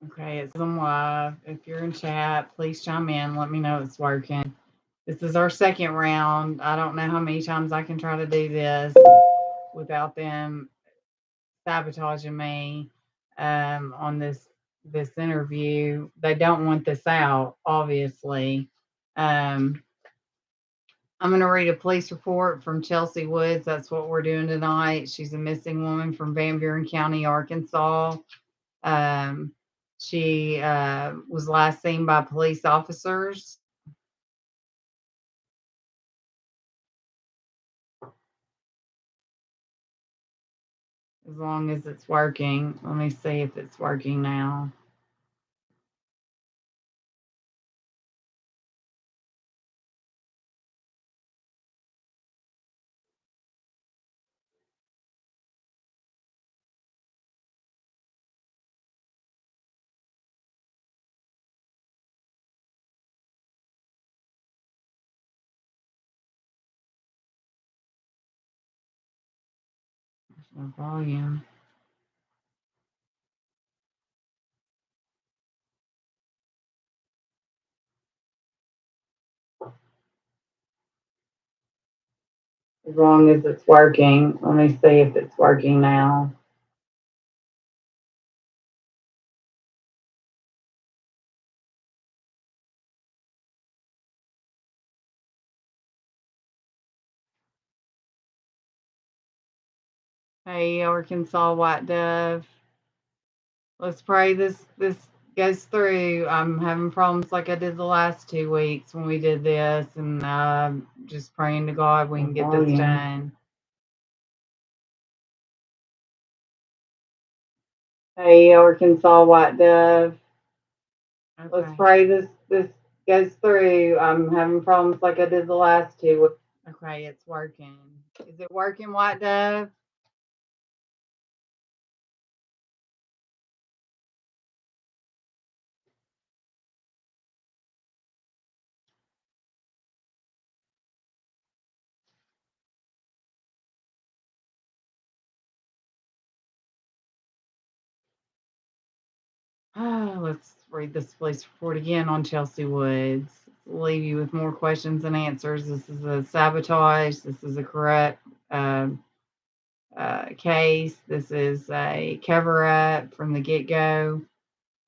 Okay, it's on live. If you're in chat, please chime in. Let me know it's working. This is our second round. I don't know how many times I can try to do this without them sabotaging me on this interview. They don't want this out, obviously. Um, I'm going to read a police report from Chelsea Woods. That's what we're doing tonight. She's a missing woman from Van Buren County, Arkansas. Um, she was last seen by police officers. As long as it's working. Let me see if it's working now. There's no volume. As long as it's working. Let me see if it's working now. Hey, Arkansas White Dove. Let's pray this goes through. I'm having problems like I did the last 2 weeks when we did this, and just praying to God we can get this done. Hey, Arkansas White Dove. Okay. Let's pray this goes through. I'm having problems like I did the last 2 weeks. Okay, it's working. Is it working, White Dove? Let's read this police report again on Chelsea Woods. Leave you with more questions than answers. This is a sabotage. This is a corrupt case. This is a cover up from the get go.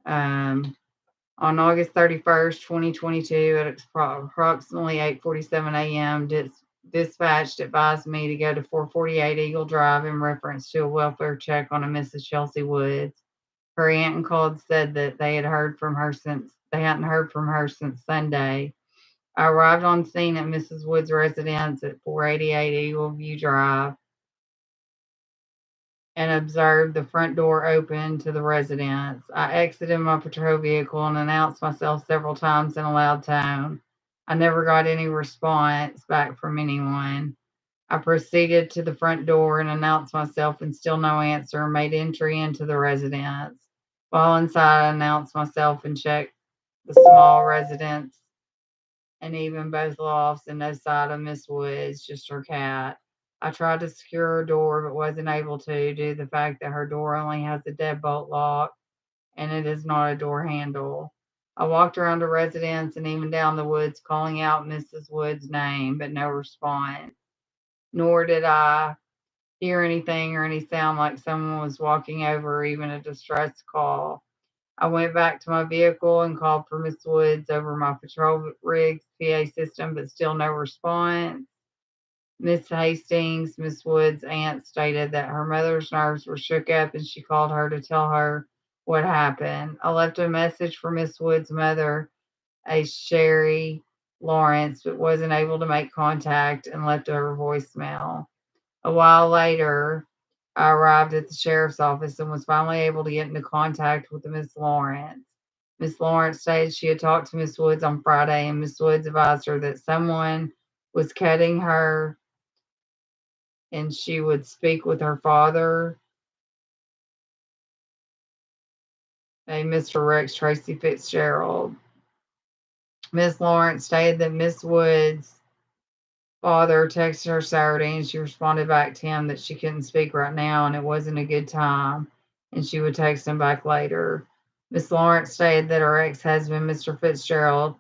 On August 31st, 2022, at approximately 8:47 a.m., dispatched advised me to go to 448 Eagle Drive in reference to a welfare check on a Mrs. Chelsea Woods. Her aunt and called said that they hadn't heard from her since Sunday. I arrived on scene at Mrs. Wood's residence at 488 Eagle View Drive and observed the front door open to the residence. I exited my patrol vehicle and announced myself several times in a loud tone. I never got any response back from anyone. I proceeded to the front door and announced myself, and still no answer, made entry into the residence. While inside, I announced myself and checked the small residence and even both lofts, and no sight of Miss Woods, just her cat. I tried to secure her door, but wasn't able to due to the fact that her door only has a deadbolt lock and it is not a door handle. I walked around the residence and even down the woods, calling out Mrs. Wood's name, but no response. Nor did I hear anything or any sound like someone was walking over or even a distress call. I went back to my vehicle and called for Miss Woods over my patrol rig's PA system, but still no response. Miss Hastings, Miss Woods' aunt, stated that her mother's nerves were shook up and she called her to tell her what happened. I left a message for Miss Woods' mother, a Sherry Lawrence, but wasn't able to make contact and left her voicemail. A while later, I arrived at the sheriff's office and was finally able to get into contact with Miss Lawrence. Miss Lawrence stated she had talked to Miss Woods on Friday, and Miss Woods advised her that someone was cutting her and she would speak with her father, a Mr. Rex Tracy Fitzgerald. Miss Lawrence stated that Miss Woods' father texted her Saturday and she responded back to him that she couldn't speak right now and it wasn't a good time and she would text him back later. Miss Lawrence stated that her ex-husband, Mr. Fitzgerald,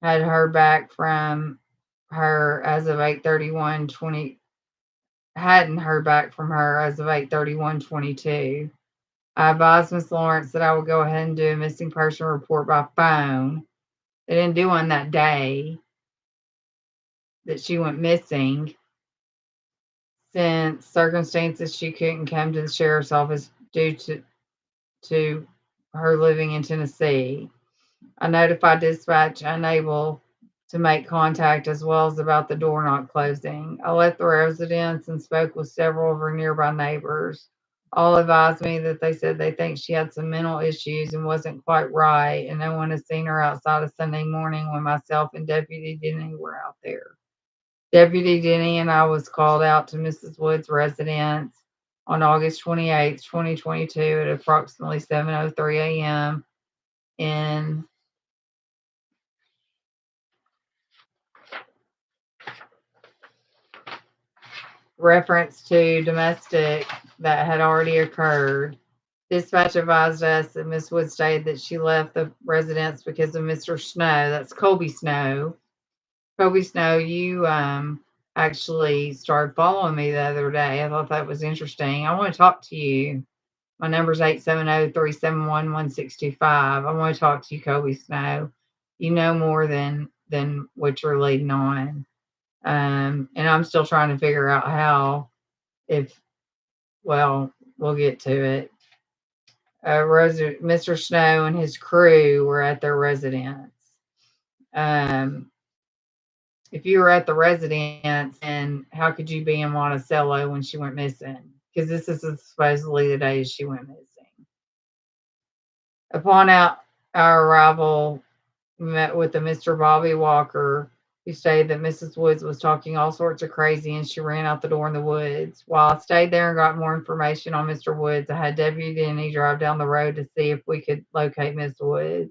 had heard back from her as of 8/31/20 hadn't heard back from her as of 8/31/22. I advised Miss Lawrence that I would go ahead and do a missing person report by phone. They didn't do one that day that she went missing, since circumstances she couldn't come to the sheriff's office due to her living in Tennessee. I notified dispatch unable to make contact, as well as about the door not closing. I left the residence and spoke with several of her nearby neighbors. All advised me that they said they think she had some mental issues and wasn't quite right, and no one has seen her outside of Sunday morning when myself and Deputy Denny were out there. Deputy Denny and I was called out to Mrs. Wood's residence on August 28th, 2022 at approximately 7:03 a.m. in reference to domestic that had already occurred. Dispatch advised us that Miss Wood stated that she left the residence because of Mr. Snow. That's Colby Snow. Colby Snow, you actually started following me the other day. I thought that was interesting. I want to talk to you. My number is 870-371-1625. I want to talk to you, Colby Snow. You know more than what you're leading on. And I'm still trying to figure out how, if, well, we'll get to it. Mr. Snow and his crew were at their residence. If you were at the residence, and how could you be in Monticello when she went missing? Because this is supposedly the day she went missing. Upon our arrival, we met with a Mr. Bobby Walker, who stated that Mrs. Woods was talking all sorts of crazy and she ran out the door in the woods. While I stayed there and got more information on Mr. Woods, I had Deputy Denny drive down the road to see if we could locate Miss Woods.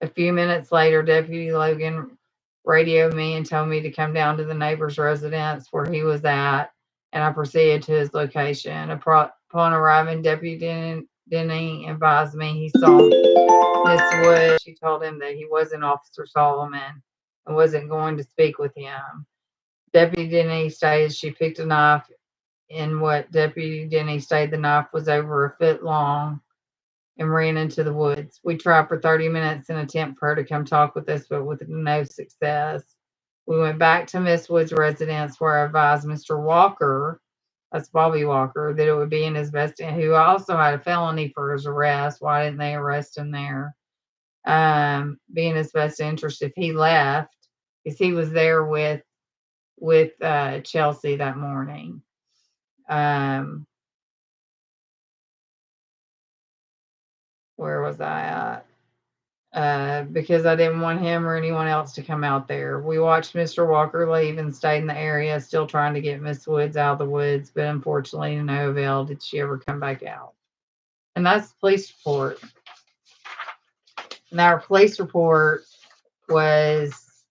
A few minutes later, Deputy Logan radioed me and told me to come down to the neighbor's residence where he was at, and I proceeded to his location. Upon arriving, Deputy Denny advised me he saw Miss Wood. She told him that he wasn't Officer Solomon and wasn't going to speak with him. Deputy Denny stated she picked a knife, in what Deputy Denny stated the knife was over a foot long, and ran into the woods. We tried for 30 minutes in an attempt for her to come talk with us, but with no success. We went back to Miss Wood's residence, where I advised Mr. Walker, that's Bobby Walker, that it would be in his best, who also had a felony for his arrest. Why didn't they arrest him there? Be in his best interest if he left, because he was there with Chelsea that morning. Where was I at? Because I didn't want him or anyone else to come out there. We watched Mr. Walker leave and stayed in the area, still trying to get Miss Woods out of the woods, but unfortunately, to no avail did she ever come back out. And that's the police report. And our police report was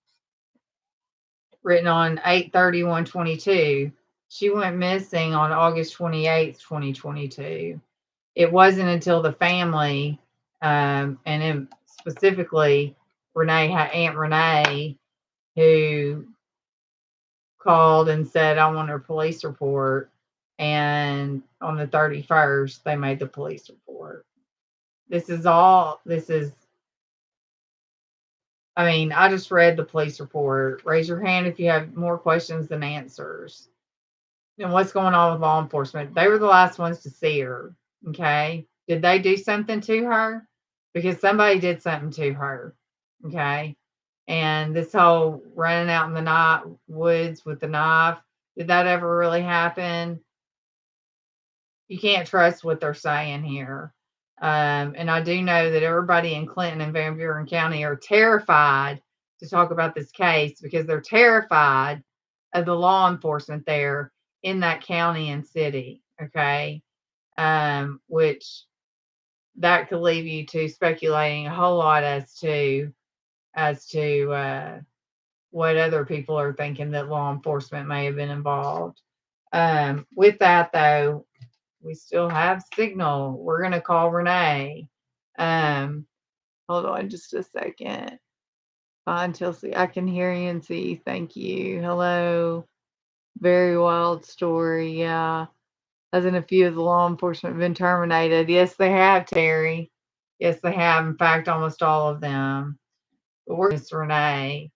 written on 8/31/22. She went missing on August 28th, 2022. It wasn't until the family, and specifically Aunt Renee, who called and said, I want a police report. And on the 31st, they made the police report. I just read the police report. Raise your hand if you have more questions than answers. And what's going on with law enforcement? They were the last ones to see her. Okay. Did they do something to her? Because somebody did something to her. Okay. And this whole running out in the night woods with the knife, did that ever really happen? You can't trust what they're saying here. And I do know that everybody in Clinton and Van Buren County are terrified to talk about this case, because they're terrified of the law enforcement there in that county and city. Okay. Which that could leave you to speculating a whole lot as to what other people are thinking that law enforcement may have been involved. With that, though, we still have signal. We're going to call Renee. Hold on just a second. Fine, Chelsea. I can hear you and see. Thank you. Hello. Very wild story. Yeah. Hasn't a few of the law enforcement been terminated? Yes, they have, Terry. Yes, they have. In fact, almost all of them. But we're Miss Renee.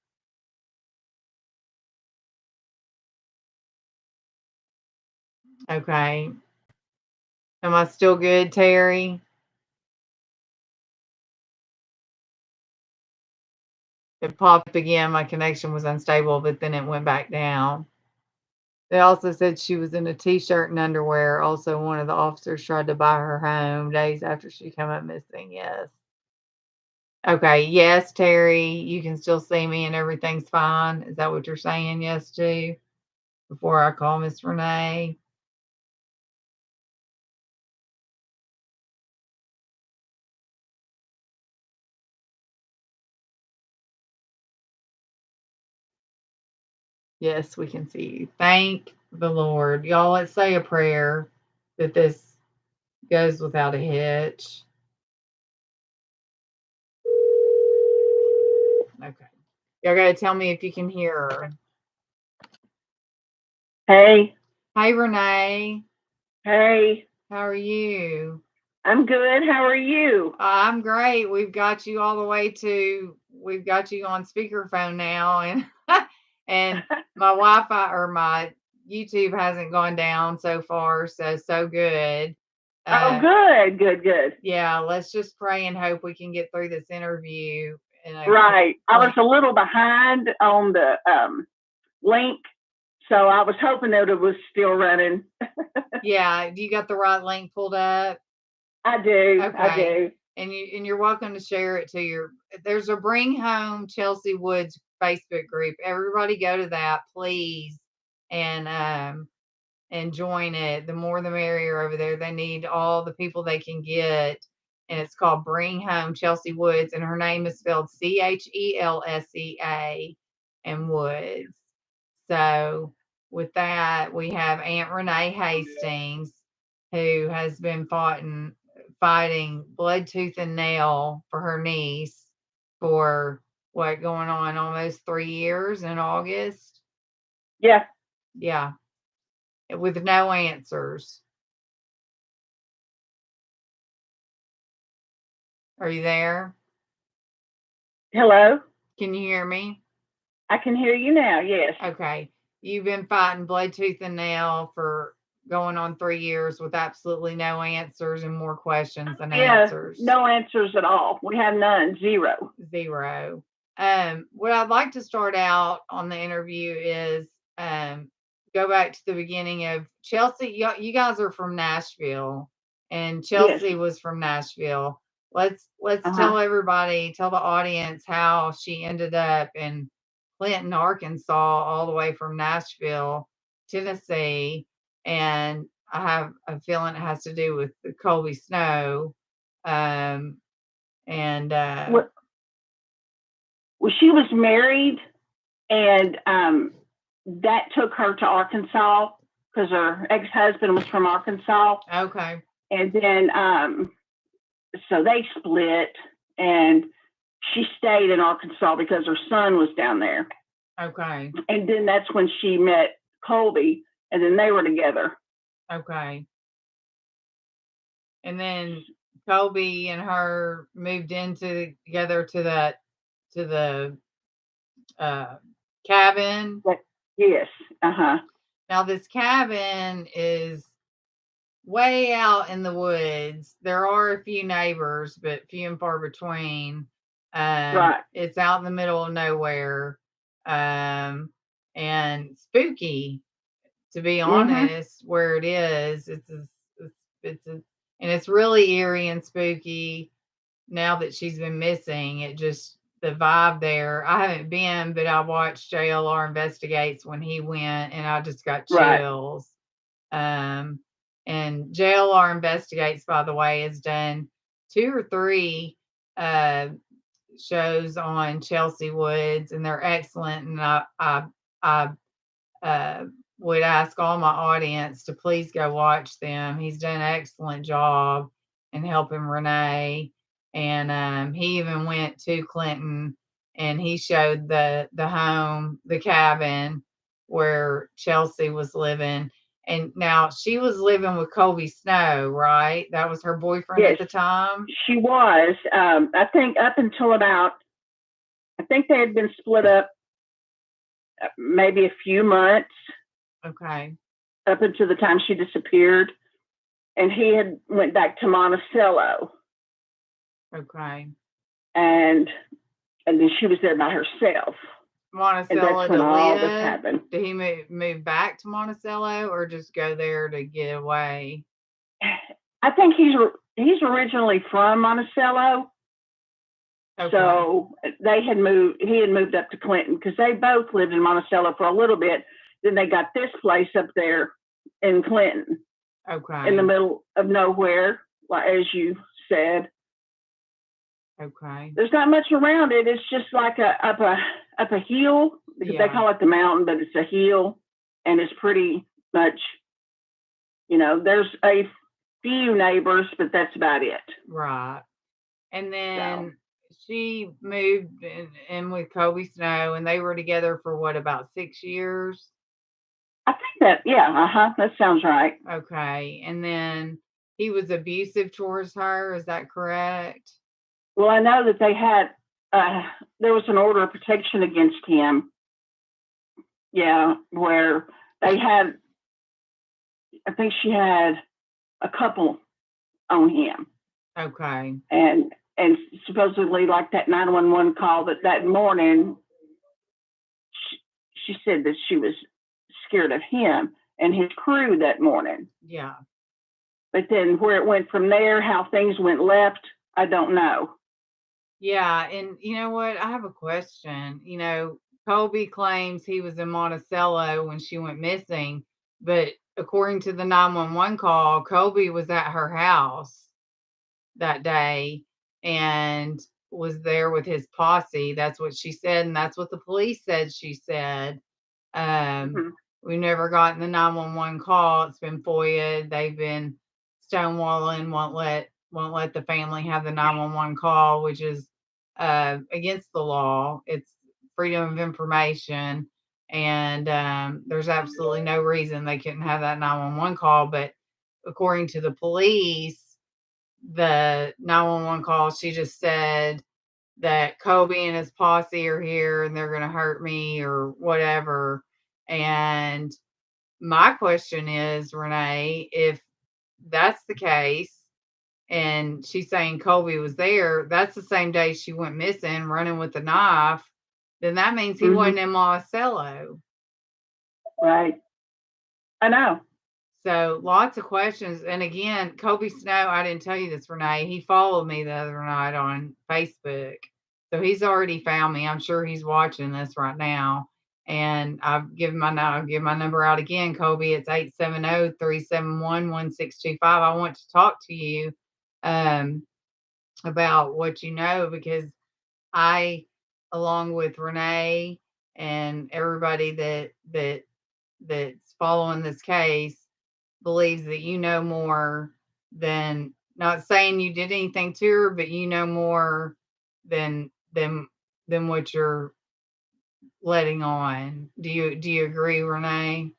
Okay. Am I still good, Terry? It popped again. My connection was unstable, but then it went back down. They also said she was in a t-shirt and underwear. Also, one of the officers tried to buy her home days after she came up missing. Yes. Okay. Yes, Terry, you can still see me and everything's fine. Is that what you're saying? Yes, to before I call Miss Renee. Yes, we can see you. Thank the Lord. Y'all, let's say a prayer that this goes without a hitch. Okay. Y'all got to tell me if you can hear her. Hey. Hey, Renee. Hey. How are you? I'm good. How are you? I'm great. We've got you all the way to, we've got you on speakerphone now, and and my Wi-Fi or my YouTube hasn't gone down so far, so good. Oh, good. Yeah, let's just pray and hope we can get through this interview. Right. I was a little behind on the link, so I was hoping that it was still running. Yeah. Do you got the right link pulled up? I do. Okay. I do. And you're welcome to share it to your. There's a Bring Home Chelsea Woods Facebook group. Everybody go to that, please, and join it. The more the merrier over there. They need all the people they can get, and it's called Bring Home Chelsea Woods, and her name is spelled CHELSEA and Woods. So with that, we have Aunt Renee Hastings, who has been fighting blood tooth and nail for her niece for what going on almost 3 years in August. Yeah. Yeah. With no answers. Are you there? Hello? Can you hear me? I can hear you now, yes. Okay. You've been fighting blood tooth and nail for going on 3 years with absolutely no answers and more questions than answers. No answers at all. We have none. Zero. What I'd like to start out on the interview is go back to the beginning of Chelsea. You guys are from Nashville, and Chelsea was from Nashville. Let's tell everybody, tell the audience how she ended up in Clinton, Arkansas, all the way from Nashville, Tennessee, and I have a feeling it has to do with the Colby snow. Well, she was married, and that took her to Arkansas because her ex-husband was from Arkansas. Okay. And then so they split, and she stayed in Arkansas because her son was down there. Okay. And then that's when she met Colby, and then they were together. Okay. And then Colby and her moved together to the cabin. Yes. Uh-huh. Now this cabin is way out in the woods. There are a few neighbors, but few and far between. Right. It's out in the middle of nowhere, and spooky. To be honest, where it is, and it's really eerie and spooky. Now that she's been missing, it just the vibe there. I haven't been, but I watched JLR Investigates when he went, and I just got chills. Right. And JLR Investigates, by the way, has done 2 or 3 shows on Chelsea Woods, and they're excellent. And I would ask all my audience to please go watch them. He's done an excellent job in helping Renee. And he even went to Clinton, and he showed the home, the cabin where Chelsea was living. And now she was living with Colby Snow, right? That was her boyfriend at Yes, the time. she was. I think up until about, I think they had been split up maybe a few months Okay. up until the time she disappeared. And he had went back to Monticello. Okay. And then she was there by herself. And Monticello that's when to all this live. happened. Did he move back to Monticello, or just go there to get away? I think he's originally from Monticello. Okay. So he had moved up to Clinton because they both lived in Monticello for a little bit. Then they got this place up there in Clinton, Okay. in the middle of nowhere, like as you said. Okay. There's not much around it. It's just like up a hill. Because they call it the mountain, but it's a hill, and it's pretty much, there's a few neighbors, but that's about it. Right. And then she moved in with Colby Snow, and they were together for what, about 6 years? I think that, that sounds right. Okay. And then he was abusive towards her. Is that correct? Well, I know that they had, there was an order of protection against him. Yeah, where they had, I think she had a couple on him. Okay. And supposedly, like that 911 call that morning, she said that she was scared of him and his crew that morning. Yeah. But then where it went from there, how things went left, I don't know. Yeah. And you know what? I have a question. Colby claims he was in Monticello when she went missing, but according to the 911 call, Colby was at her house that day and was there with his posse. That's what she said, and that's what the police said she said. We never gotten the 911 call. It's been FOIA'd. They've been stonewalling, won't let the family have the 911 call, which is against the law. It's freedom of information, and there's absolutely no reason they couldn't have that 911 call. But according to the police, the 911 call, she just said that Colby and his posse are here and they're going to hurt me or whatever. And my question is, Renee, if that's the case and she's saying Colby was there, that's the same day she went missing, running with a knife, then that means he wasn't in Monticello. Right. I know. So lots of questions. And again, Colby Snow, I didn't tell you this, Renee. He followed me the other night on Facebook. So he's already found me. I'm sure he's watching this right now. And I'll give my number out again, Colby. It's 870-371-1625. I want to talk to you about what you know, because I, along with Renee and everybody that's following this case, believes that you know more than, not saying you did anything to her, but you know more than what you're letting on. Do you agree, Renee?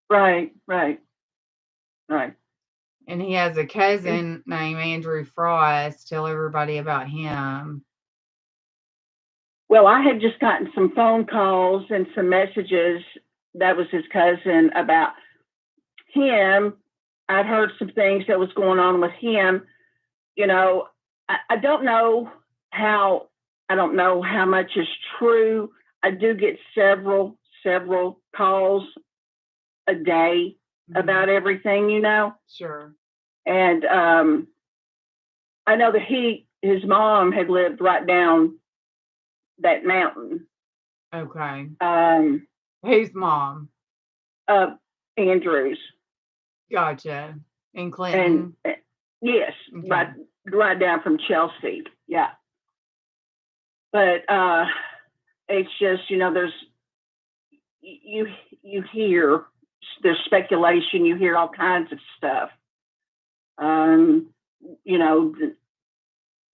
Right. And he has a cousin named Andrew Frost. Tell everybody about him. Well, I had just gotten some phone calls and some messages. That was his cousin about him. I'd heard some things that was going on with him. I don't know how much is true. I do get several calls a day about everything, Sure. And I know that his mom had lived right down that mountain. Okay. Whose mom? Andrews. Gotcha. In Clinton. And yes, okay. right down from Chelsea. Yeah. But it's just, you hear, there's speculation, you hear all kinds of stuff.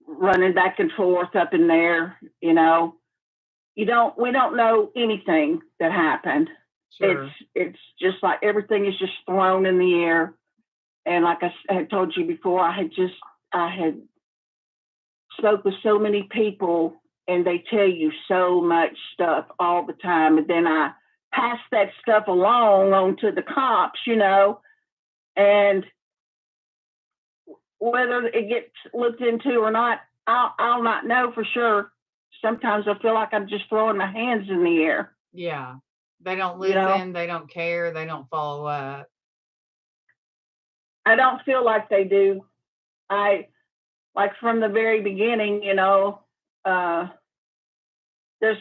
running back and forth up in there, we don't know anything that happened. Sure. It's just like everything is just thrown in the air. And like I had told you before, I had spoke with so many people, and they tell you so much stuff all the time. And then I pass that stuff along onto the cops, and whether it gets looked into or not, I'll not know for sure. Sometimes I feel like I'm just throwing my hands in the air. Yeah. They don't listen. They don't care. They don't follow up. I don't feel like they do. Like from the very beginning, there's a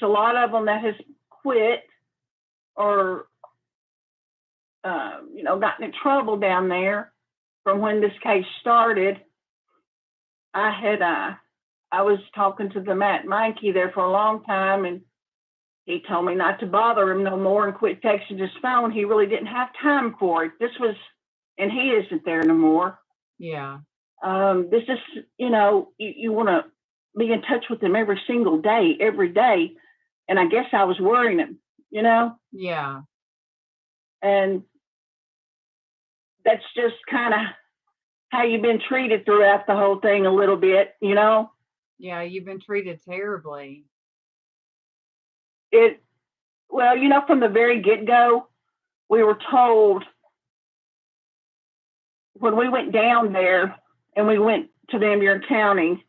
lot of them that has quit or, gotten in trouble down there from when this case started. I was talking to the Matt Meinke there for a long time, and he told me not to bother him no more and quit texting his phone. He really didn't have time for it. And he isn't there no more. Yeah. This is, you want to be in touch with him every single day, every day. And I guess I was worrying him, Yeah. And that's just kind of how you've been treated throughout the whole thing a little bit, Yeah, you've been treated terribly. From the very get-go, we were told when we went down there and we went to Van Buren County,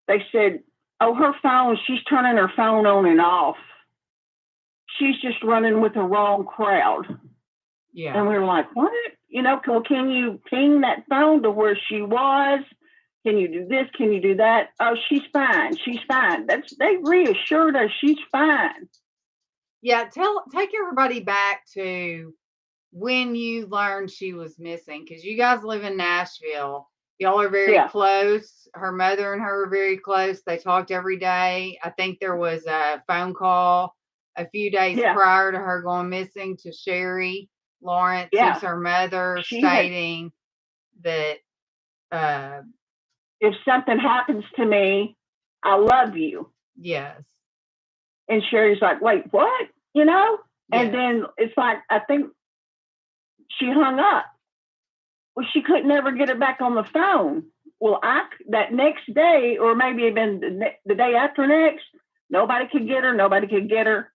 they said, oh, her phone, she's turning her phone on and off. She's just running with the wrong crowd. Yeah. And we were like, what? Can you ping that phone to where she was? Can you do this? Can you do that? Oh, she's fine. She's fine. They reassured us she's fine. Yeah, take everybody back to when you learned she was missing, because you guys live in Nashville. Y'all are very close. Her mother and her are very close. They talked every day. I think there was a phone call a few days prior to her going missing to Sherry Lawrence, who's her mother, stating that if something happens to me, I love you. Yes. And Sherry's like, wait, what? Yes. And then it's like, I think she hung up. Well, she could never get her back on the phone. Well, that next day, or maybe even the day after next, nobody could get her.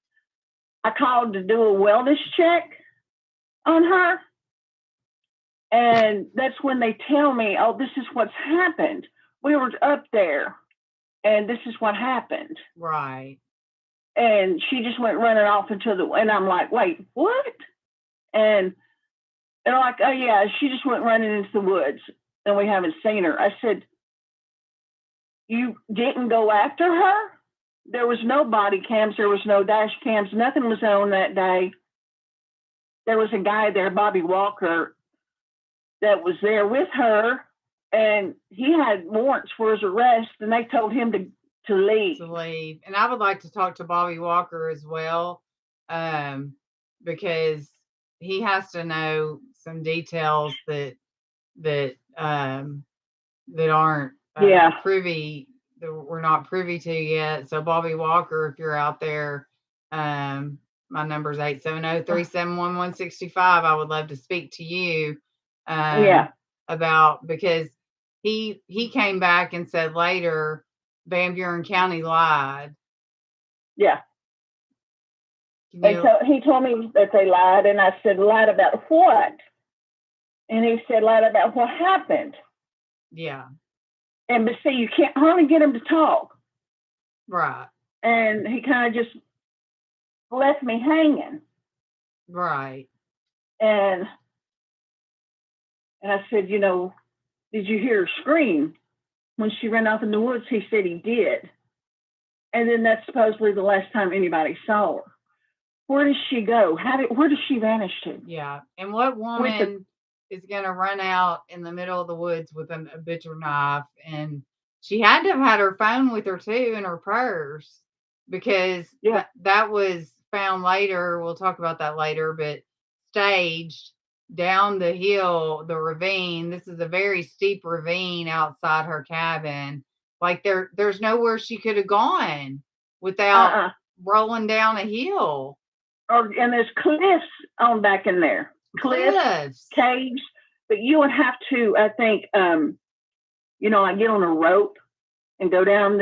I called to do a wellness check on her. And that's when they tell me, oh, this is what's happened. We were up there, and this is what happened. Right. And she just went running off and I'm like, wait, what? And they're like, oh, yeah, she just went running into the woods, and we haven't seen her. I said, you didn't go after her? There was no body cams. There was no dash cams. Nothing was on that day. There was a guy there, Bobby Walker, that was there with her, and he had warrants for his arrest, and they told him to leave. And I would like to talk to Bobby Walker as well, because he has to know some details that aren't privy, that we're not privy to yet. So Bobby Walker, if you're out there, my number is 870-371-1165. I would love to speak to you about, because he came back and said later Van Buren County lied. Yeah. And so he told me that they lied, and I said, lied about what? And he said, lied about what happened. Yeah. And but see, you can't hardly get him to talk. Right. And he kind of just left me hanging. Right. And I said, did you hear her scream when she ran off in the woods? He said he did. And then that's supposedly the last time anybody saw her. Where does she go? Where does she vanish to? Yeah. And what woman is going to run out in the middle of the woods with a butcher knife? And she had to have had her phone with her too, in her purse, because that was found later. We'll talk about that later, but staged down the hill, the ravine. This is a very steep ravine outside her cabin. Like there's nowhere she could have gone without Uh-uh. rolling down a hill. And there's cliffs on back in there. Cliffs, caves. But you would have to, I think, like get on a rope and go down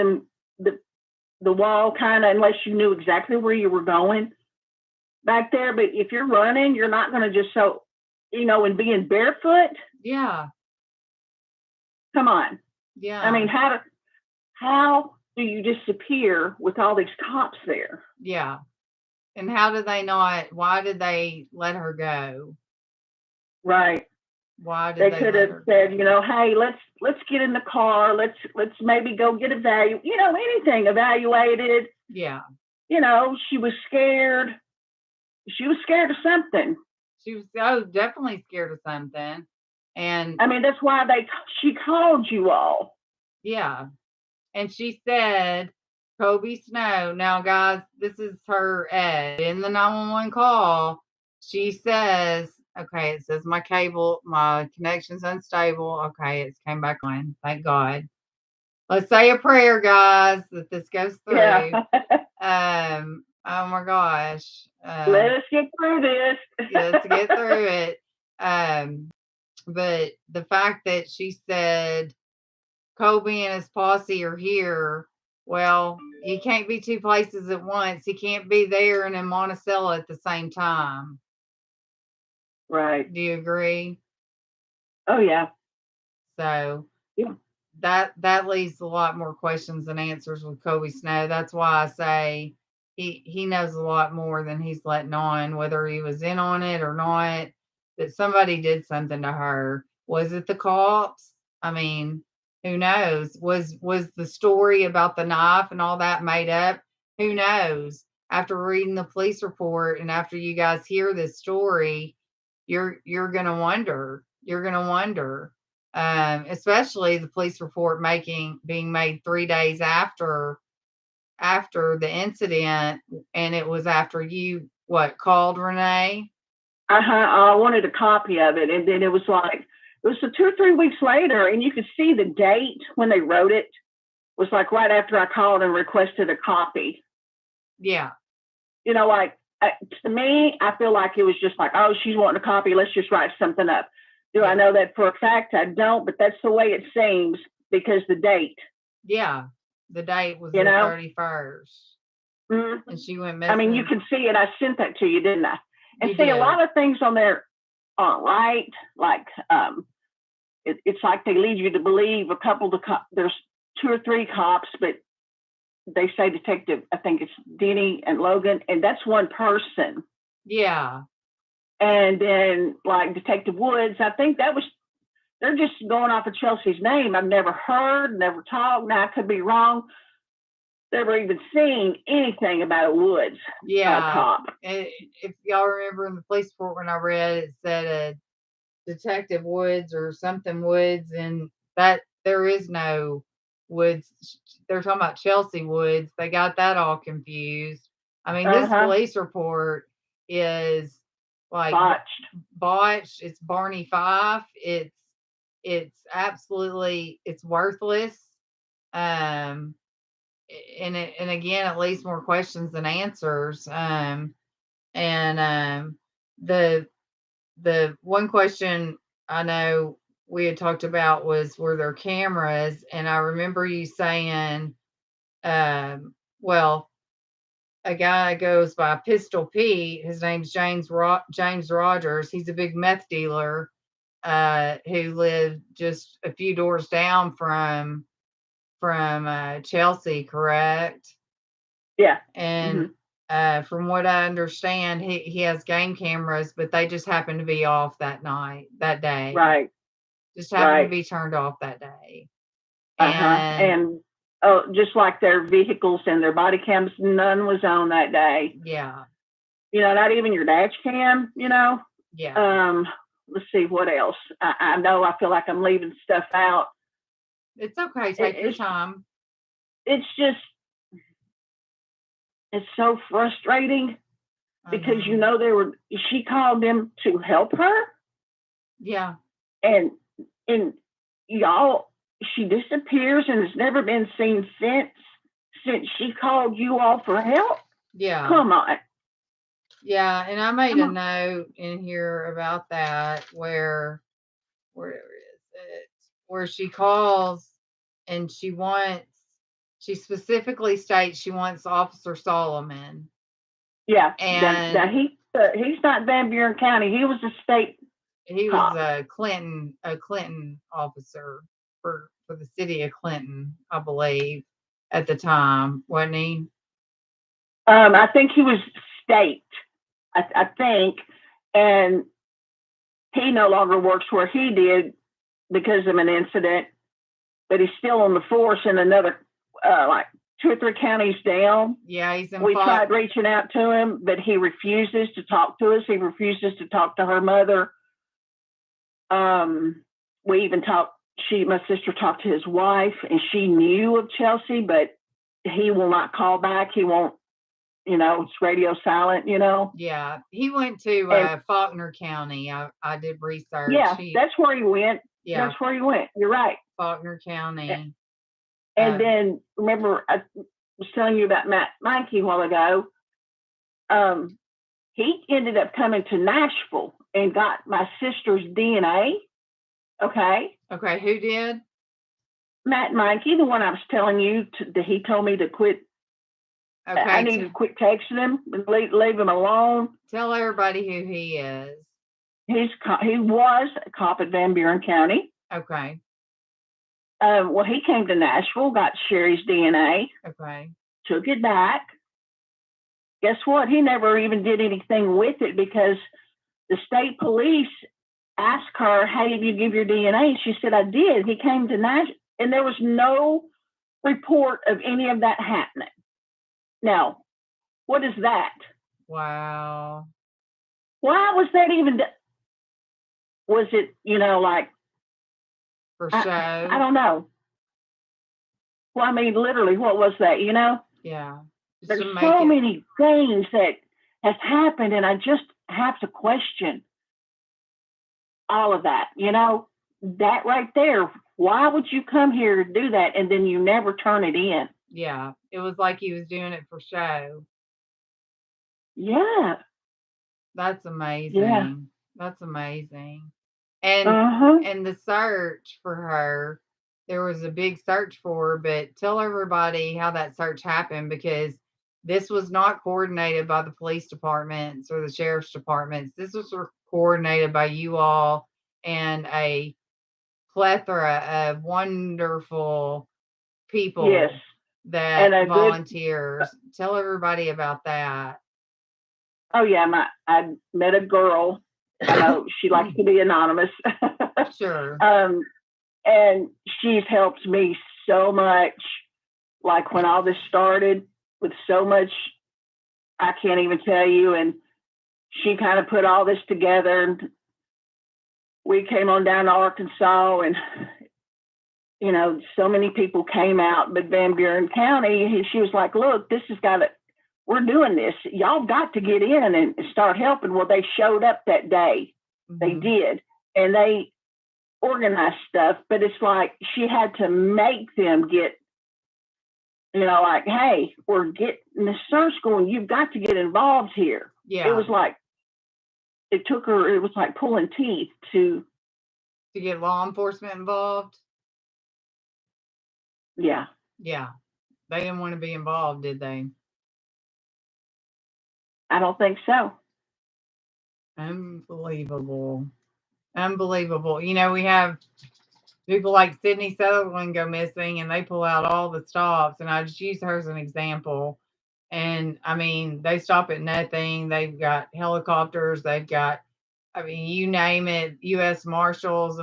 the wall kind of, unless you knew exactly where you were going back there. But if you're running, you're not going to just and being barefoot. Yeah. Come on. Yeah. I mean, how do you disappear with all these cops there? Yeah. And why did they let her go? Right. Why did they could have said, hey, let's get in the car. Let's maybe go get anything evaluated. Yeah. She was scared. She was scared of something. She was definitely scared of something. And I mean, that's why she called you all. Yeah. And she said, Colby Snow. Now, guys, this is her Ed. In the 911 call, she says, okay, it says my connection's unstable. Okay, it's came back on. Thank God. Let's say a prayer, guys, that this goes through. Yeah. Oh my gosh. Let us get through this. Let's get through it. But the fact that she said Colby and his posse are here, well, he can't be two places at once. He can't be there and in Monticello at the same time. Right. Do you agree? Oh, yeah. So yeah. That leaves a lot more questions than answers with Colby Snow. That's why I say he knows a lot more than he's letting on, whether he was in on it or not, that somebody did something to her. Was it the cops? I mean, who knows? Was the story about the knife and all that made up? Who knows? After reading the police report and after you guys hear this story, you're gonna wonder. You're gonna wonder. Especially the police report being made 3 days after the incident, and it was after you called Renee. I wanted a copy of it, and then it was 2 or 3 weeks later, and you could see the date when they wrote it was right after I called and requested a copy. Yeah. To me, I feel like it was just oh, she's wanting a copy. Let's just write something up. Do I know that for a fact? I don't, but that's the way it seems because the date. Yeah. The date was the 31st. Mm-hmm. And she went missing. I mean, you can see it. I sent that to you, didn't I? And a lot of things on there aren't right. It's like they lead you to believe a couple of there's 2 or 3 cops, but they say detective, I think it's Denny and Logan, and that's one person. Yeah. And then Detective Woods, I think they're just going off of Chelsea's name. I've never heard, never talked. Now I could be wrong. Never even seen anything about a Woods cop. If y'all remember in the police report when I read it said Detective Woods or something Woods, and that there is no Woods. They're talking about Chelsea Woods. They got that all confused. I mean, this police report is botched. It's Barney Fife. It's absolutely, it's worthless. And again, it leaves more questions than answers. The one question I know we had talked about was, were there cameras? And I remember you saying, well, a guy goes by Pistol Pete. His name's James Rogers. He's a big meth dealer who lived just a few doors down from Chelsea, correct? Yeah. And from what I understand, he has game cameras, but they just happen to be off that day. Right. Just happened to be turned off that day. And just like their vehicles and their body cams, none was on that day. Yeah. Not even your dash cam, Yeah. Let's see what else. I know I feel like I'm leaving stuff out. It's okay. Take your time. It's just, it's so frustrating because she called them to help her. Yeah. And y'all she disappears and has never been seen since she called you all for help. Yeah. Come on. Yeah, and I made a note in here about that where is it? Where she calls and she specifically states she wants Officer Solomon. Yeah. And he's not Van Buren County. He was a state he cop. was a Clinton officer for the city of Clinton, I believe, at the time, wasn't he? I think he was state. I think, and he no longer works where he did because of an incident, but he's still on the force in another, like 2 or 3 counties down. Yeah, he's in. We tried reaching out to him, but he refuses to talk to us. He refuses to talk to her mother. We even talked. My sister talked to his wife, and she knew of Chelsea, but he will not call back. He won't. It's radio silent. Yeah, he went to Faulkner County. I did research. Yeah, that's where he went. Yeah, that's where he went. You're right. Faulkner County. And then remember, I was telling you about Matt Mikey a while ago. He ended up coming to Nashville and got my sister's DNA. Okay. Okay, who did? Matt Mikey, the one I was telling you that he told me to quit. Okay. I need to quit texting him and leave him alone. Tell everybody who he is. He was a cop at Van Buren County. Okay. Well, he came to Nashville, got Sherry's DNA. Okay. Took it back. Guess what? He never even did anything with it because the state police asked her, "Hey, did you give your DNA?" She said, "I did." He came to Nashville, and there was no report of any of that happening. Now, what is that? Wow. Why was that even? Was it, like for show? I don't know. Well, I mean, literally, what was that? Yeah. There's so many things that has happened, and I just have to question all of that. That right there. Why would you come here to do that, and then you never turn it in? Yeah, it was like he was doing it for show. Yeah. That's amazing. Yeah. That's amazing. And the search for her, there was a big search for her, but tell everybody how that search happened, because this was not coordinated by the police departments or the sheriff's departments. This was coordinated by you all and a plethora of wonderful people. Yes. That volunteers. Tell everybody about that. Oh yeah, I met a girl. I know she likes to be anonymous. Sure. And she's helped me so much. Like when all this started, with so much, I can't even tell you. And she kind of put all this together. And we came on down to Arkansas, and so many people came out, but Van Buren County, she was like, "Look, this has got to, we're doing this. Y'all got to get in and start helping." Well, they showed up that day. Mm-hmm. They did. And they organized stuff, but it's like she had to make them get, like, "Hey, we're getting the search going. You've got to get involved here." Yeah. It was like, it was like pulling teeth to get law enforcement involved. Yeah. Yeah. They didn't want to be involved, did they? I don't think so. Unbelievable. We have people like Sydney Sutherland go missing, and they pull out all the stops, and I just use her as an example. And I mean, they stop at nothing. They've got helicopters. They've got, you name it, U.S. Marshals.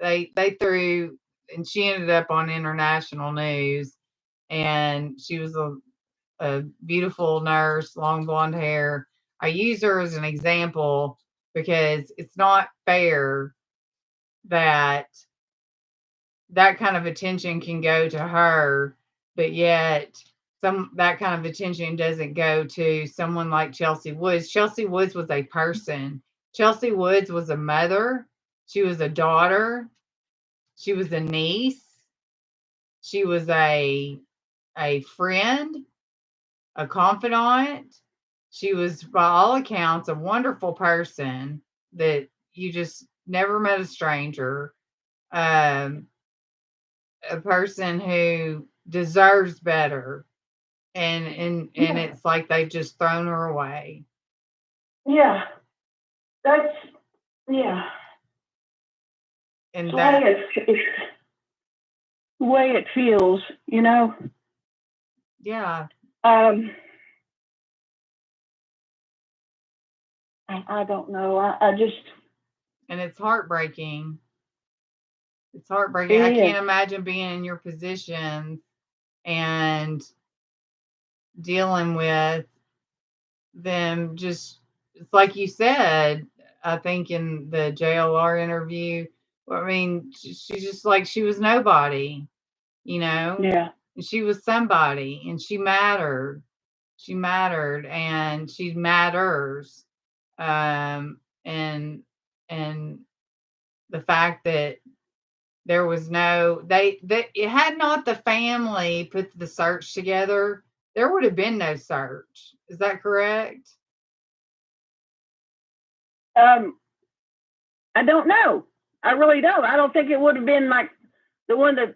They threw, and she ended up on international news. And she was a beautiful nurse, long blonde hair. I use her as an example because it's not fair that kind of attention can go to her, but yet that kind of attention doesn't go to someone like Chelsea Woods. Chelsea Woods was a person. Chelsea Woods was a mother. She was a daughter. She was a niece. She was a friend, a confidant. She was, by all accounts, a wonderful person that you just never met a stranger. Um, a person who deserves better, and Yeah. it's like they've just thrown her away. Yeah. That's, yeah. And It's that, it's the way it feels, you know. yeah, Um, I don't know. I just, and it's heartbreaking. It's heartbreaking. I it is. can't imagine being in your position and dealing with them. Just, it's like you said, I think in the JLR interview, I mean, she's just like, she was nobody, you know, Yeah. and she was somebody, and she mattered. She mattered, and she matters. And and the fact that there was no, they it had not the family put the search together, there would have been no search. Is that correct? Um, I don't know. I really don't. I don't think it would have been like the one that,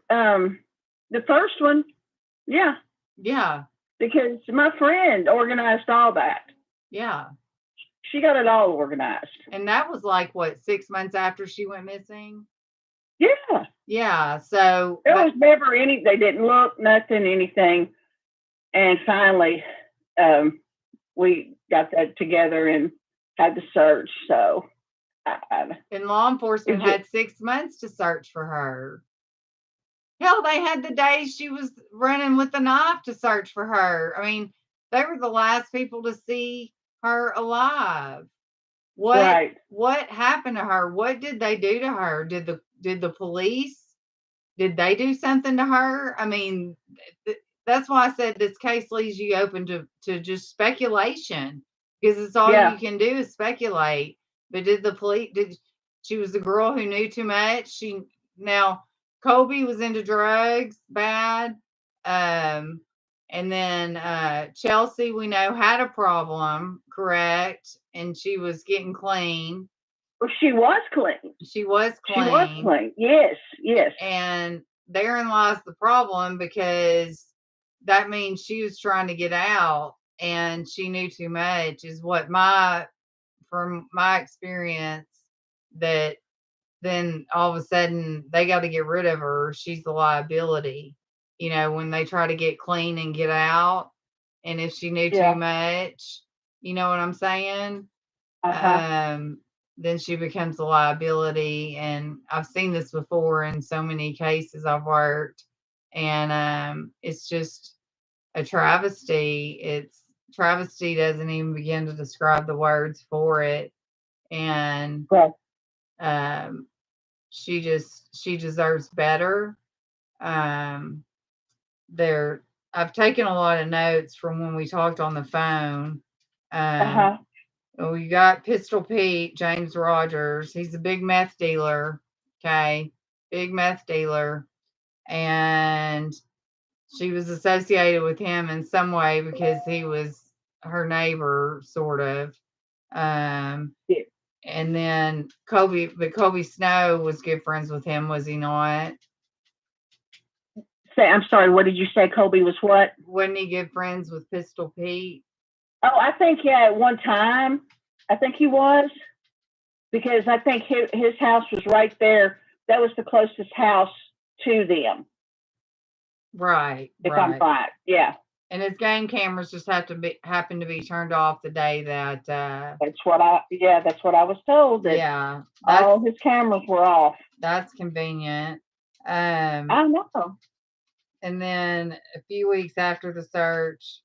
the first one. Yeah. Yeah, Because my friend organized all that. yeah. She got it all organized. And that was like what, 6 months after she went missing? Yeah. Yeah. So There was never any, they didn't look, nothing, anything. And finally, we got that together and had the search. So, and law enforcement it just, had 6 months to search for her. Hell, they had the days she was running with the knife to search for her. I mean, they were the last people to see her alive. What right. what happened to her? What did they do to her? Did the police, did they do something to her? I mean, that's why I said this case leaves you open to just speculation, because it's all you Yeah. can do is speculate. But did the police? Did she was the girl who knew too much? She now Colby was into drugs, bad. Um, and then Chelsea, we know, had a problem, correct? And she was getting clean. Well, she was clean. She was She was clean. clean. Yes. Yes. And therein lies the problem, because that means she was trying to get out and she knew too much, is what from my experience, that then all of a sudden they got to get rid of her. She's the liability, when they try to get clean and get out. And if she knew too Yeah. much, you know what I'm saying? Uh huh. um, then she becomes a liability. And I've seen this before in so many cases I've worked, and it's just a travesty. It's travesty doesn't even begin to describe the words for it. And Well, um, she deserves better. Um, there, I've taken a lot of notes from when we talked on the phone. uh Um, huh. Oh, you got Pistol Pete, James Rogers. He's a big meth dealer. Okay. Big meth dealer. And she was associated with him in some way because he was her neighbor, sort of. Um, Yeah. and then but Colby Snow was good friends with him, was he not? Say, I'm sorry. What did you say? Colby was what? Wasn't he good friends with Pistol Pete? Oh, I think yeah. At one time, I think he was, because I think his house was right there. That was the closest house to them, Right, if I'm right. right. Yeah. And his game cameras just happened to be turned off the day that That's what I was told, that yeah, all his cameras were off. that's convenient. Um, I know. and then a few weeks after the search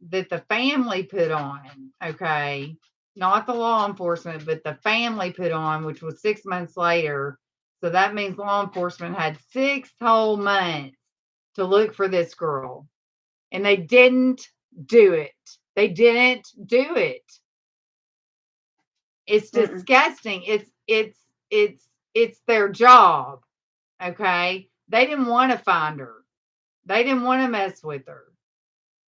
that the family put on, okay, not the law enforcement, but the family put on, which was 6 months later. So that means law enforcement had 6 whole months to look for this girl, and they didn't do it. They didn't do it. It's Mm-mm. disgusting. It's their job. Okay. They didn't want to find her. They didn't want to mess with her.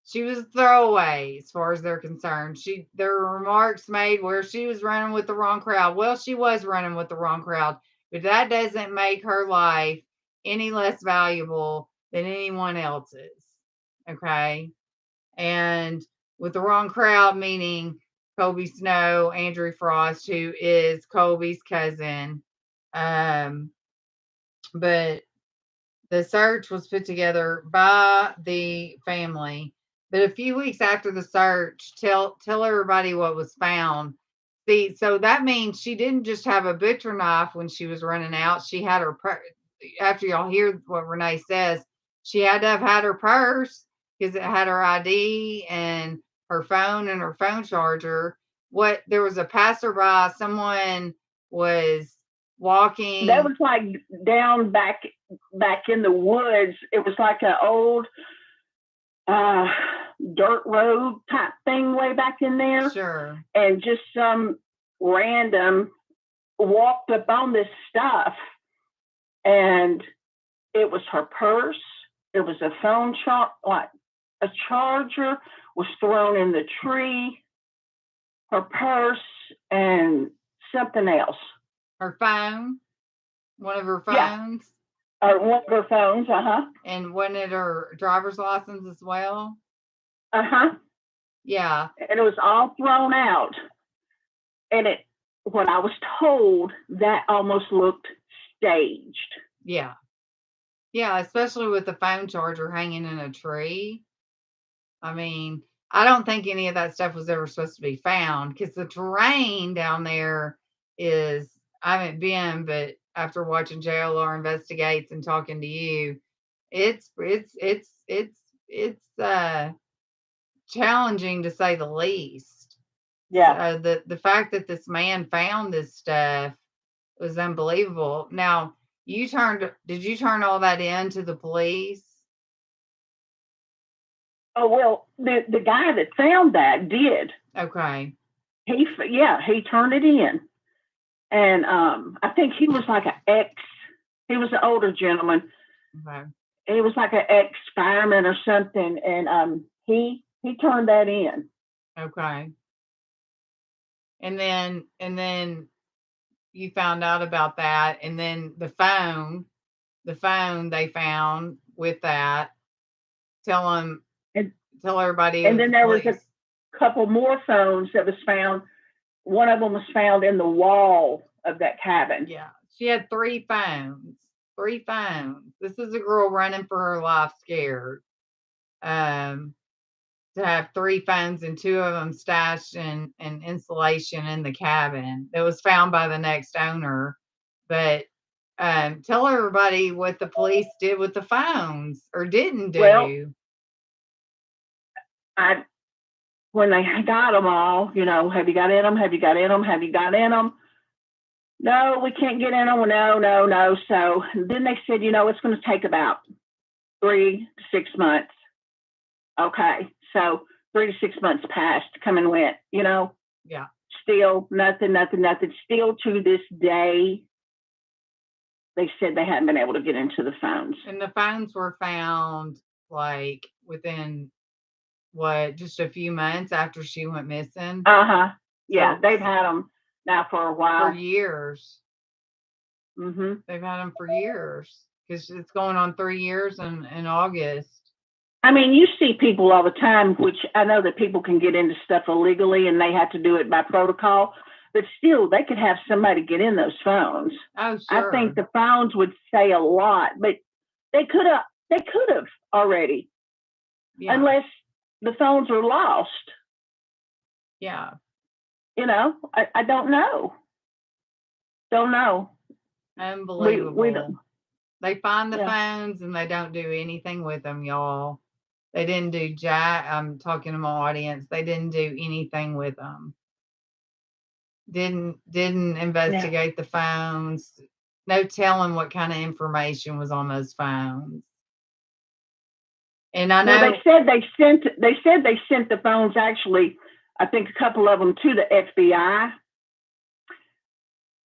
She was a throwaway as far as they're concerned. There were remarks made where she was running with the wrong crowd. Well, she was running with the wrong crowd, but that doesn't make her life any less valuable than anyone else's. Okay. And with the wrong crowd, meaning Colby Snow, Andrew Frost, who is Colby's cousin. But the search was put together by the family. But a few weeks after the search, tell everybody what was found. See, so that means she didn't just have a butcher knife when she was running out. She had her after y'all hear what Renee says, she had to have had her purse because it had her ID and her phone and her phone charger. What there was a passerby, someone was walking. That was like down back in the woods. It was like an old dirt road type thing way back in there. Sure. And just some random walked up on this stuff, and it was her purse. It was a phone like a charger was thrown in the tree, her purse, and something else. Her phone, one of her phones. Yeah. One of her phones, And wasn't it her driver's license as well? Yeah. And it was all thrown out. And what I was told, that almost looked staged. Yeah. Yeah, especially with the phone charger hanging in a tree. I mean, I don't think any of that stuff was ever supposed to be found because the terrain down there is, I haven't been, but after watching JLR Investigates and talking to you, it's challenging to say the least. Yeah. So the fact that this man found this stuff was unbelievable. Now, did you turn all that in to the police? Oh, well, the guy that found that did. Okay. He turned it in. And I think he was like he was an older gentleman. Okay. He was like an ex-fireman or something. And he turned that in. Okay. And then you found out about that. And then the phone they found with that. Tell everybody. And then there was a couple more phones that was found. One of them was found in the wall of that cabin. Yeah. She had 3 phones. 3 phones. This is a girl running for her life scared. To have 3 phones and 2 of them stashed in insulation in the cabin. It was found by the next owner. But tell everybody what the police did with the phones or didn't do. Well, when they got them all, have you got in them? Have you got in them? Have you got in them? No, we can't get in them. No. So then they said, it's going to take about 3 to 6 months. Okay. So 3 to 6 months passed, come and went, Yeah. Still nothing. Still to this day, they said they hadn't been able to get into the phones. And the phones were found like within just a few months after she went missing. Yeah, so, they've had them now for a while. For years. Mm-hmm. They've had them for years because it's going on 3 years in August. I mean, you see people all the time, which I know that people can get into stuff illegally and they have to do it by protocol, but still they could have somebody get in those phones. Oh, sure. I think the phones would say a lot, but they could have already, unless the phones are lost. Yeah. I don't know. Don't know. Unbelievable. They find the phones and they don't do anything with them, y'all. They didn't do jack. I'm talking to my audience. They didn't do anything with them. Didn't investigate the phones. No telling what kind of information was on those phones. And I know they said they sent the phones, actually, I think a couple of them to the FBI.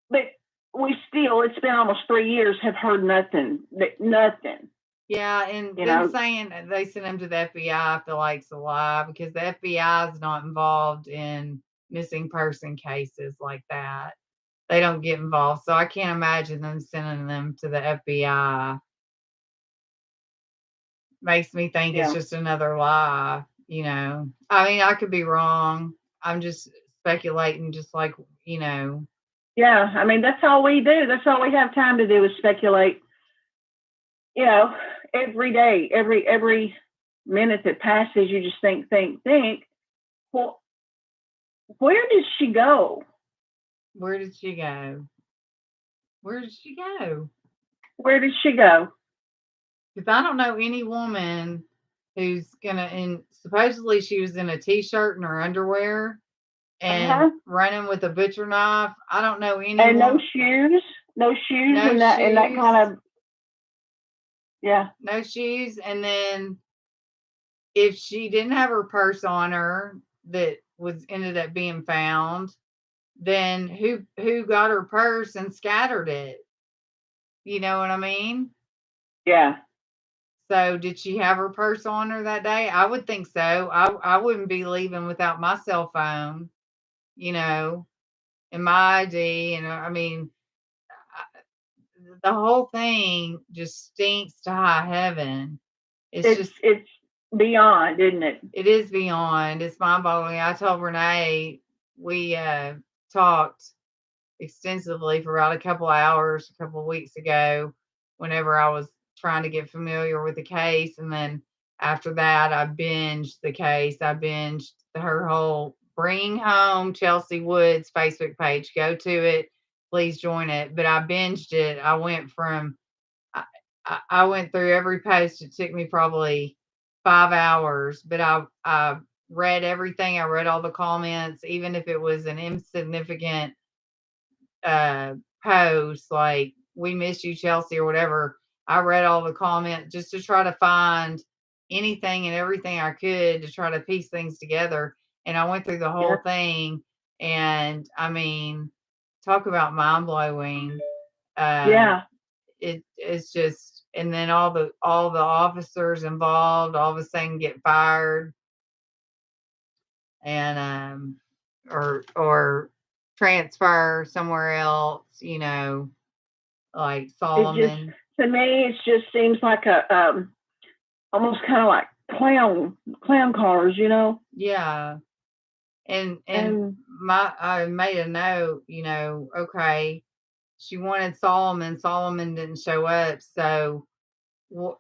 But we still, it's been almost 3 years, have heard nothing. Nothing. Yeah, and You them know. saying they sent him to the FBI, I feel like's a lie because the FBI is not involved in missing person cases like that. They don't get involved, so I can't imagine them sending them to the FBI. Makes me think it's Yeah. just another lie, I mean, I could be wrong. I'm just speculating, just like, you know. Yeah. I mean, that's all we do. That's all we have time to do is speculate. You know, every day, every minute that passes, you just think. Well, where did she go? Where did she go? Where did she go? Where did she go? Because I don't know any woman who's gonna. And supposedly she was in a t-shirt and her underwear and Uh-huh. running with a butcher knife. I don't know any And no woman. shoes, no shoes, No and that shoes. kind of, yeah, No shoes. And then if she didn't have her purse on her that was ended up being found, then who got her purse and scattered it? You know what I mean? yeah. So did she have her purse on her that day? I would think so. I wouldn't be leaving without my cell phone, you know, and my ID. And I mean, the whole thing just stinks to high heaven. It's just, It's beyond, isn't it? it is beyond. It's mind boggling. I told Renee, we talked extensively for about a couple of hours a couple of weeks ago whenever I was trying to get familiar with the case. And then after that, I binged the case. I binged her whole Bring Home Chelsea Woods Facebook page. Go to it. Please join it. But I binged it. I went from, I, I went through every post. It took me probably 5 hours, but I read everything. I read all the comments, even if it was an insignificant uh posts like "We miss you, Chelsea" or whatever. I read all the comments just to try to find anything and everything I could to try to piece things together. And I went through the Yeah, whole thing, and I mean, talk about mind blowing. Uh yeah. it's just, and then all the officers involved all of a sudden get fired, and or transfer somewhere else, like It just, Solomon. to me, it just seems like a almost kind of like clown cars, you know. Yeah. And And I made a note, okay, she wanted Solomon. Solomon didn't show up. So wh-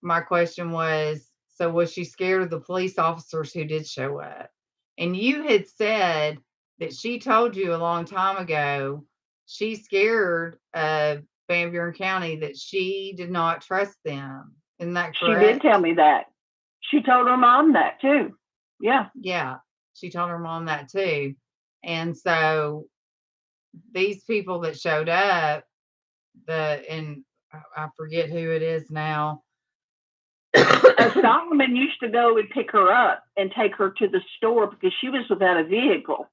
my question was, so was she scared of the police officers who did show up? And you had said that she told you a long time ago she's scared of Van Buren County, that she did not trust them. Isn't that she did tell correct? me that. She told her mom that too. Yeah. Yeah, she told her mom that too. And so these people that showed up, and I forget who it is now. Solomon used to go and pick her up and take her to the store because she was without a vehicle.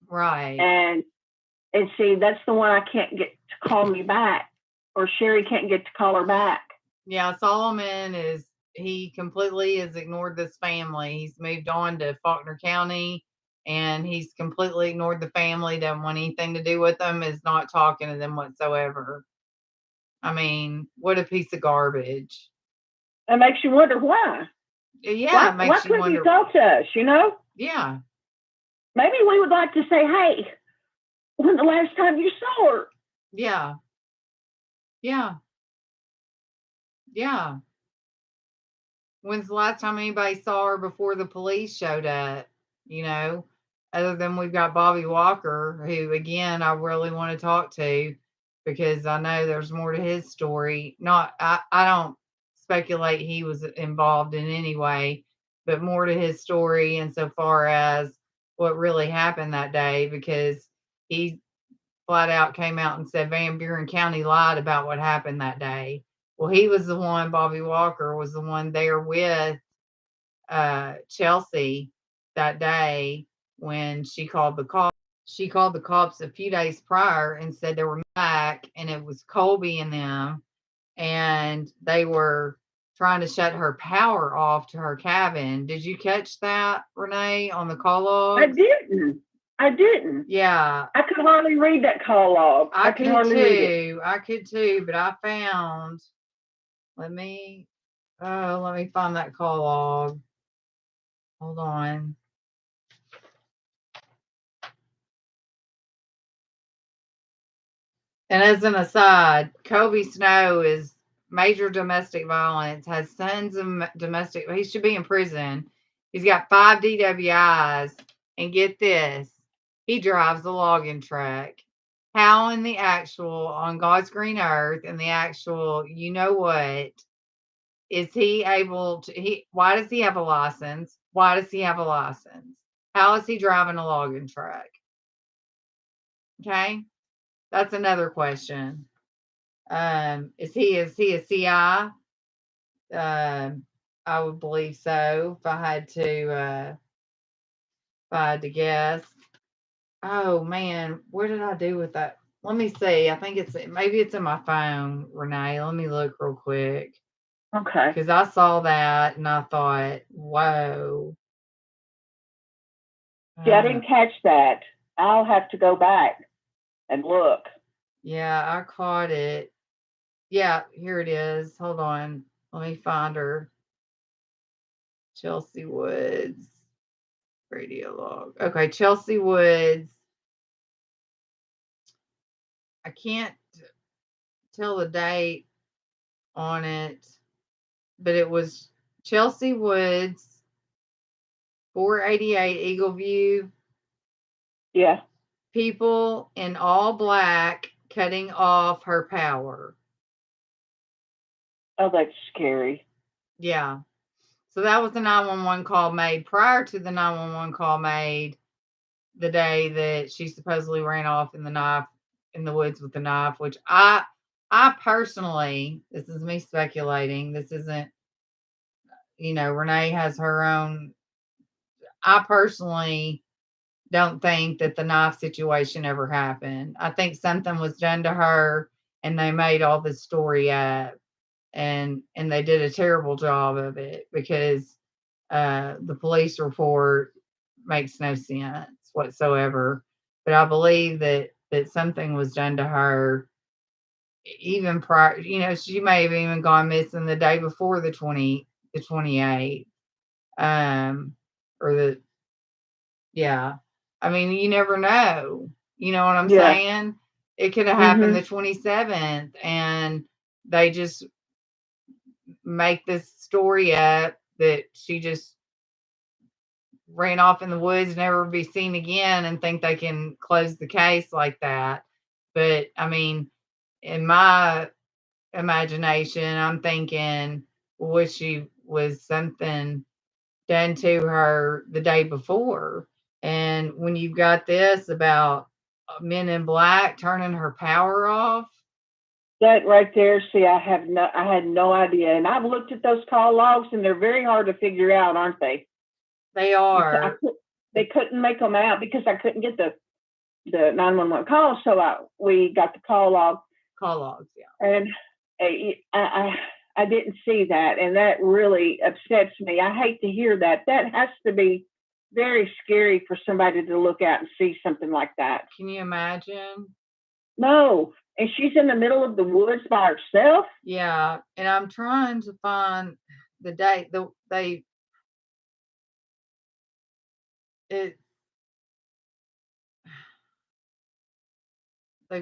Right. And see, that's the one I can't get to call me back, or Sherry can't get to call her back. Yeah, Solomon he completely has ignored this family. He's moved on to Faulkner County, and he's completely ignored the family, doesn't want anything to do with them, is not talking to them whatsoever. I mean, what a piece of garbage. It makes you wonder why. Yeah, it Why makes you couldn't you wonder. talk to us? You know, Yeah, maybe we would like to say, hey, when the last time you saw her? yeah, yeah, yeah. When's the last time anybody saw her before the police showed up? You know, other than we've got Bobby Walker, who again I really want to talk to because I know there's more to his story. Not, I don't speculate he was involved in any way, but more to his story insofar as what really happened that day, because he flat out came out and said Van Buren County lied about what happened that day. Well, he was the one, Bobby Walker was the one there with Chelsea that day when she called the car. she called the cops a few days prior and said they were back, and it was Colby and them, and they were trying to shut her power off to her cabin. Did you catch that, Renee, on the call I logs? didn't. I didn't. Yeah. I could hardly read that call log. I could could hardly read it. too. I could too, but I found, let me find that call log. Hold on. And as an aside, Kobe Snow is major domestic violence, has tons of domestic, he should be in prison. He's got 5 DWIs, and get this, he drives a logging truck. How in the actual, on God's green earth, in the actual, you know what, is he able to, why does he have a license? Why does he have a license? How is he driving a logging truck? Okay. That's another question. Is he a CI? I would believe so. If I had to guess. Oh man, where did I do with that? Let me see. I think maybe it's in my phone, Renee. Let me look real quick. Okay. Because I saw that and I thought, whoa. See, I didn't catch that. I'll have to go back and look. Yeah, I caught it. Yeah, here it is. Hold on. Let me find her. Chelsea Woods. Radio log. Okay, Chelsea Woods. I can't tell the date on it, but it was Chelsea Woods, 488 Eagle View. Yeah. People in all black cutting off her power. Oh, that's scary. Yeah. So that was the 911 call made prior to the 911 call made the day that she supposedly ran off in the woods with the knife, which I personally, this is me speculating. This isn't, Renee has her own. I personally don't think that the knife situation ever happened. I think something was done to her and they made all this story up, and they did a terrible job of it because the police report makes no sense whatsoever. But I believe that something was done to her even prior. She may have even gone missing the day before the 28th, or the yeah. I mean, you never know. You know what I'm saying? It could have happened the 27th, and they just make this story up that she just ran off in the woods, never be seen again, and think they can close the case like that. But I mean, in my imagination, I'm thinking, was something done to her the day before? And when you've got this about men in black turning her power off, that right there, see, I had no idea. And I've looked at those call logs and they're very hard to figure out, aren't they? They are. They couldn't make them out because I couldn't get the 911 call. So we got the call logs, yeah. And I didn't see that. And that really upsets me. I hate to hear that. That has to be very scary for somebody to look at and see something like that. Can you imagine? No. And she's in the middle of the woods by herself? Yeah. And I'm trying to find the date. They've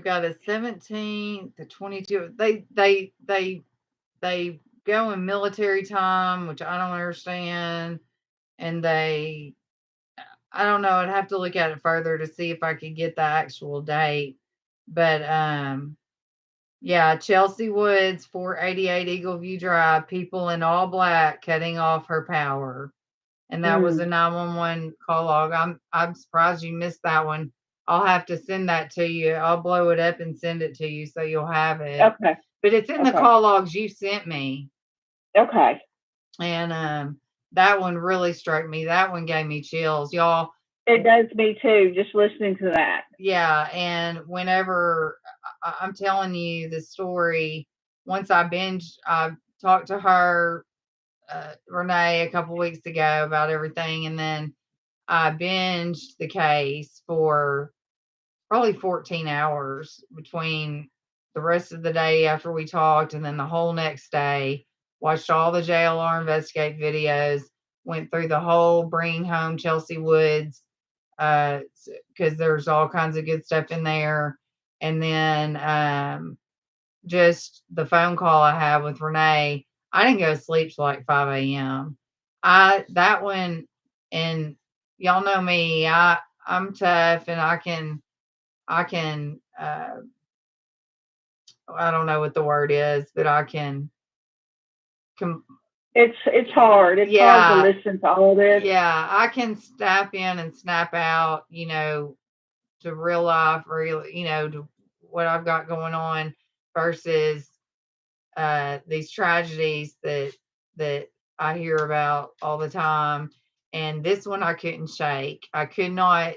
got a 17 to 22. They go in military time, which I don't understand. And I don't know. I'd have to look at it further to see if I could get the actual date. But yeah, Chelsea Woods, 488 Eagle View Drive, people in all black cutting off her power. And that was a 911 call log. I'm surprised you missed that one. I'll have to send that to you. I'll blow it up and send it to you so you'll have it. Okay. But it's in the call logs you sent me. Okay. And that one really struck me. That one gave me chills. Y'all, It does me too, just listening to that. Yeah, and whenever I'm telling you the story, once I talked to her, Renee, a couple weeks ago about everything, and then I binged the case for probably 14 hours between the rest of the day after we talked and then the whole next day. Watched all the JLR Investigate videos, went through the whole Bringing Home Chelsea Woods, because there's all kinds of good stuff in there. And then just the phone call I had with Renee, I didn't go to sleep till like 5 a.m. That one, and y'all know me, I'm tough and I can I don't know what the word is, but I can com- It's hard. It's hard to yeah, listen to all this. yeah, I can snap in and snap out, to real life or to what I've got going on versus these tragedies that I hear about all the time. And this one I couldn't shake. I could not